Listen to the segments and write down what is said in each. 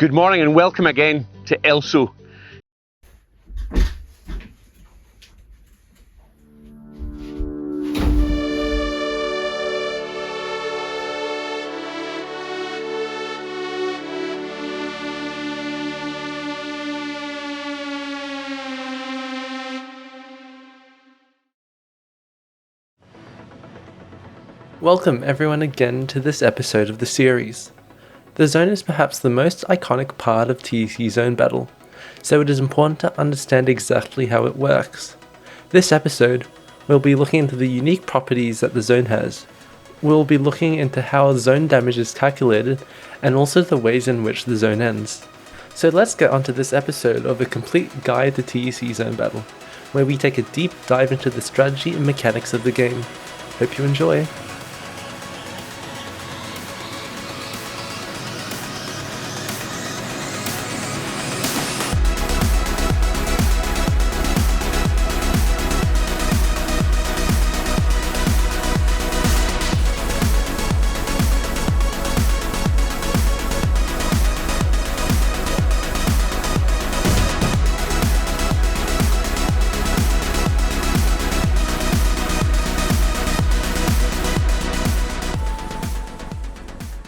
Good morning and welcome again to ELSO. Welcome everyone again to this episode of the series. The zone is perhaps the most iconic part of TEC Zone Battle, so it is important to understand exactly how it works. This episode, we'll be looking into the unique properties that the zone has. We'll be looking into how zone damage is calculated, and also the ways in which the zone ends. So let's get onto this episode of a complete guide to TEC Zone Battle, where we take a deep dive into the strategy and mechanics of the game. Hope you enjoy.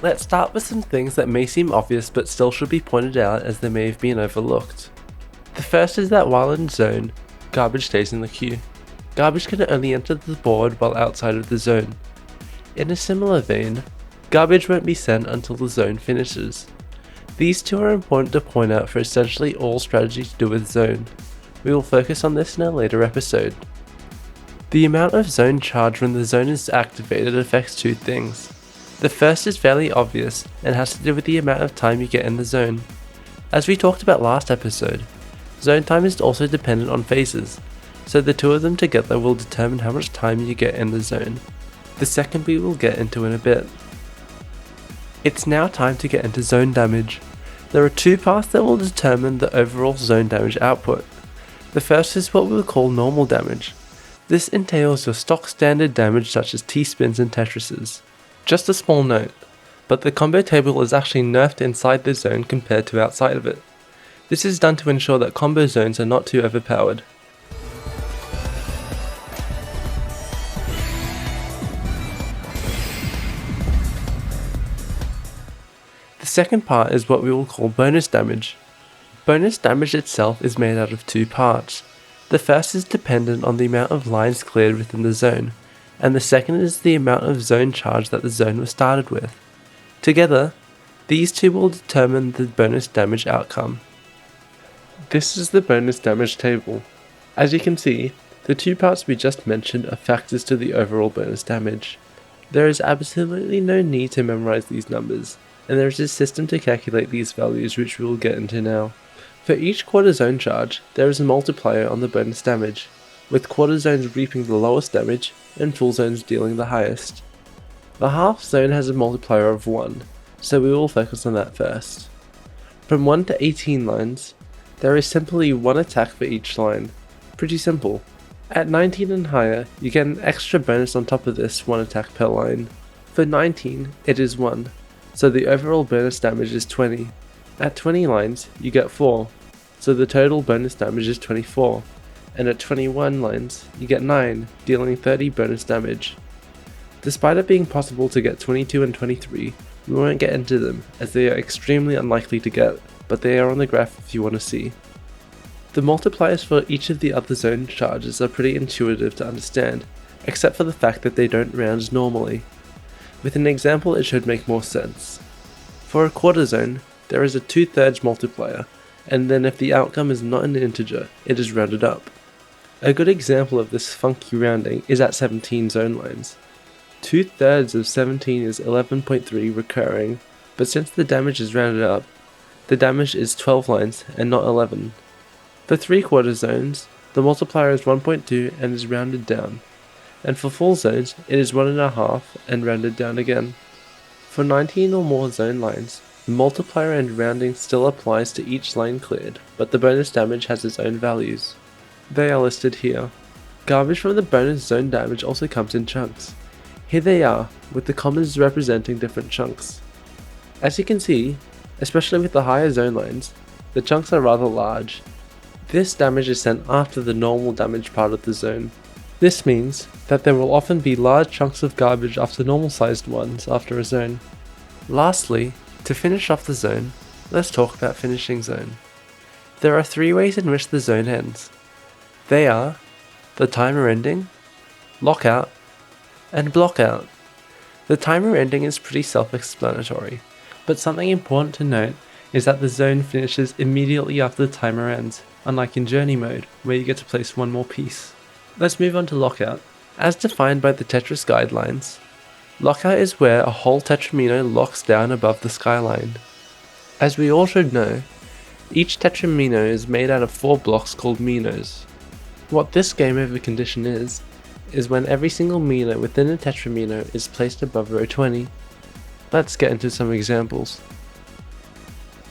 Let's start with some things that may seem obvious but still should be pointed out as they may have been overlooked. The first is that while in zone, garbage stays in the queue. Garbage can only enter the board while outside of the zone. In a similar vein, garbage won't be sent until the zone finishes. These two are important to point out for essentially all strategy to do with zone. We will focus on this in a later episode. The amount of zone charge when the zone is activated affects two things. The first is fairly obvious and has to do with the amount of time you get in the zone. As we talked about last episode, zone time is also dependent on phases, so the two of them together will determine how much time you get in the zone. The second we will get into in a bit. It's now time to get into zone damage. There are two paths that will determine the overall zone damage output. The first is what we will call normal damage. This entails your stock standard damage such as T-spins and Tetrises. Just a small note, but the combo table is actually nerfed inside the zone compared to outside of it. This is done to ensure that combo zones are not too overpowered. The second part is what we will call bonus damage. Bonus damage itself is made out of two parts. The first is dependent on the amount of lines cleared within the zone, and the second is the amount of zone charge that the zone was started with. Together, these two will determine the bonus damage outcome. This is the bonus damage table. As you can see, the two parts we just mentioned are factors to the overall bonus damage. There is absolutely no need to memorize these numbers, and there is a system to calculate these values which we will get into now. For each quarter zone charge, there is a multiplier on the bonus damage, with quarter zones reaping the lowest damage and full zones dealing the highest. The half zone has a multiplier of 1, so we will focus on that first. From 1 to 18 lines, there is simply one attack for each line. Pretty simple. At 19 and higher, you get an extra bonus on top of this one attack per line. For 19, it is 1, so the overall bonus damage is 20. At 20 lines, you get 4, so the total bonus damage is 24. And at 21 lines, you get 9, dealing 30 bonus damage. Despite it being possible to get 22 and 23, we won't get into them as they are extremely unlikely to get, but they are on the graph if you want to see. The multipliers for each of the other zone charges are pretty intuitive to understand, except for the fact that they don't round normally. With an example it should make more sense. For a quarter zone, there is a 2/3 multiplier, and then if the outcome is not an integer, it is rounded up. A good example of this funky rounding is at 17 zone lines. 2/3 of 17 is 11.3 recurring, but since the damage is rounded up, the damage is 12 lines and not 11. For 3/4 zones, the multiplier is 1.2 and is rounded down, and for full zones, it is 1.5 and rounded down again. For 19 or more zone lines, the multiplier and rounding still applies to each line cleared, but the bonus damage has its own values. They are listed here. Garbage from the bonus zone damage also comes in chunks. Here they are, with the commas representing different chunks. As you can see, Especially with the higher zone lines, the chunks are rather large. This damage is sent after the normal damage part of the zone. This means that there will often be large chunks of garbage after normal sized ones after a zone. Lastly, to finish off the zone, let's talk about finishing zone. There are 3 ways in which the zone ends. They are the timer ending, lockout, and blockout. The timer ending is pretty self-explanatory, but something important to note is that the zone finishes immediately after the timer ends, unlike in journey mode, where you get to place one more piece. Let's move on to lockout. As defined by the Tetris guidelines, lockout is where a whole tetramino locks down above the skyline. As we all should know, each tetramino is made out of 4 blocks called minos. What this game over condition is when every single mino within a tetramino is placed above row 20. Let's get into some examples.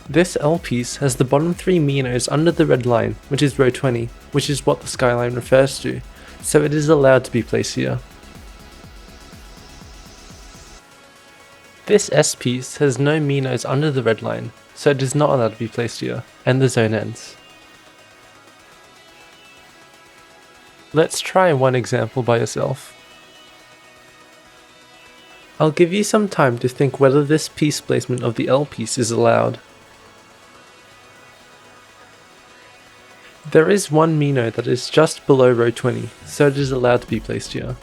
This L piece has the bottom 3 minos under the red line, which is row 20, which is what the skyline refers to, so it is allowed to be placed here. This S piece has no minos under the red line, so it is not allowed to be placed here, and the zone ends. Let's try one example by yourself. I'll give you some time to think whether this piece placement of the L piece is allowed. There is one mino that is just below row 20, so it is allowed to be placed here.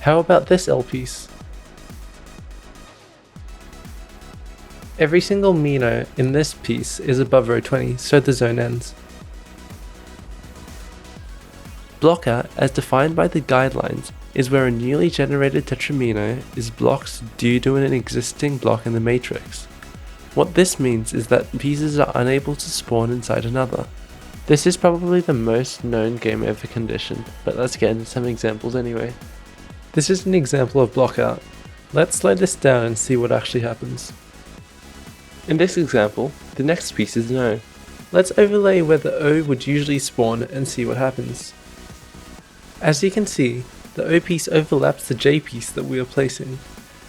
How about this L piece? Every single mino in this piece is above row 20, so the zone ends. Blockout, as defined by the guidelines, is where a newly generated tetramino is blocked due to an existing block in the matrix. What this means is that pieces are unable to spawn inside another. This is probably the most known game over condition, but let's get into some examples anyway. This is an example of blockout. Let's slow this down and see what actually happens. In this example, the next piece is an O. Let's overlay where the O would usually spawn and see what happens. As you can see, the O piece overlaps the J piece that we are placing.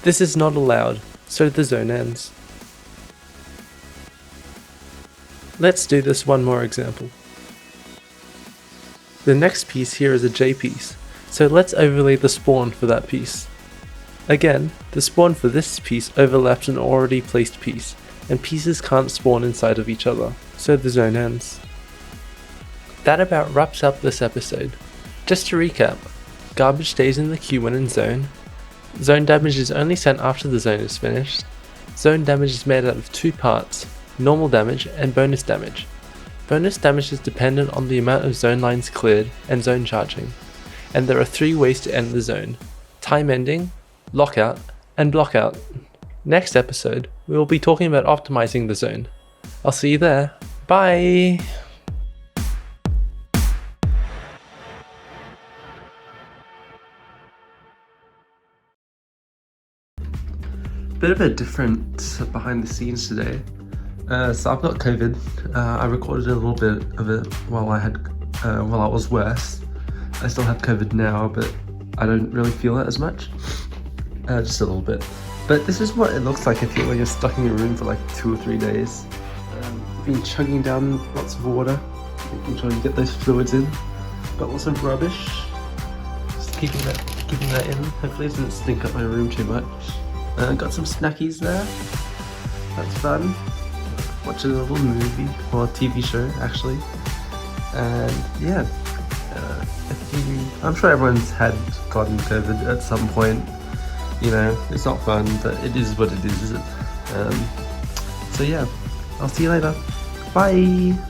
This is not allowed, so the zone ends. Let's do this one more example. The next piece here is a J piece, so let's overlay the spawn for that piece. Again, the spawn for this piece overlaps an already placed piece, and pieces can't spawn inside of each other, so the zone ends. That about wraps up this episode. Just to recap, garbage stays in the queue when in zone. Zone damage is only sent after the zone is finished. Zone damage is made out of 2 parts, normal damage and bonus damage. Bonus damage is dependent on the amount of zone lines cleared and zone charging. And there are 3 ways to end the zone: time ending, lockout, and blockout. Next episode, we will be talking about optimizing the zone. I'll see you there. Bye! Bit of a different behind the scenes today. So I've got COVID. I recorded a little bit of it while I was worse. I still have COVID now, but I don't really feel it as much. Just a little bit. But this is what it looks like if you're stuck in your room for like 2 or 3 days. Been chugging down lots of water, making sure you get those fluids in. Got lots of rubbish. Just keeping that in. Hopefully it doesn't stink up my room too much. Got some snackies there. That's fun. Watching a little movie, or a TV show actually. And yeah, I'm sure everyone's had gotten COVID at some point. You know, it's not fun, but it is what it is, isn't it? So yeah, I'll see you later. Bye!